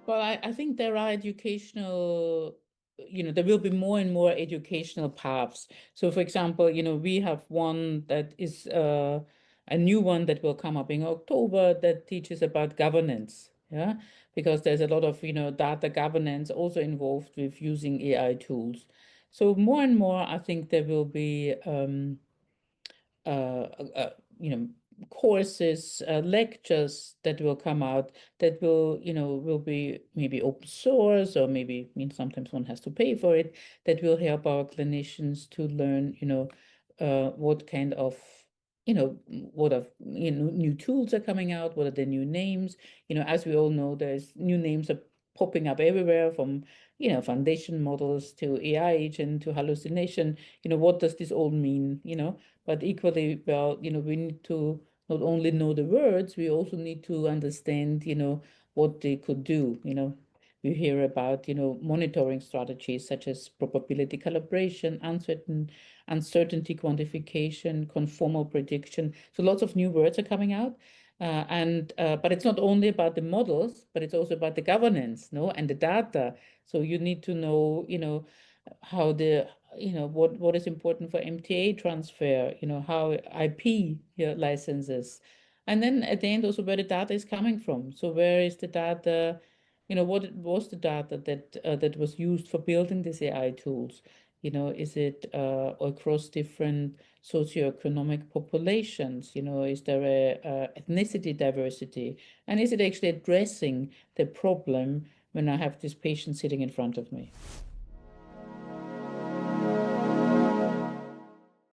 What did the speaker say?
Well, I think there are educational, there will be more and more educational paths. So, for example, we have one that is a new one that will come up in October that teaches about governance. Yeah, because there's a lot of, data governance also involved with using AI tools. So more and more, I think there will be you know, courses, lectures that will come out that will be maybe open source or maybe, sometimes one has to pay for it, that will help our clinicians to learn, what kind of, what of, new tools are coming out, what are the new names. As we all know, there's new names are popping up everywhere from, foundation models to AI agent to hallucination. What does this all mean, But equally, well, we need to not only know the words, we also need to understand, what they could do. We hear about, monitoring strategies such as probability calibration, uncertainty quantification, conformal prediction. So lots of new words are coming out. And but it's not only about the models, but it's also about the governance, no, and the data. So you need to know, how the what is important for MTA transfer, how IP licenses, and then at the end also where the data is coming from. So where is the data? What was the data that was used for building these AI tools? Is it across different socioeconomic populations? Is there a ethnicity diversity? And is it actually addressing the problem when I have this patient sitting in front of me?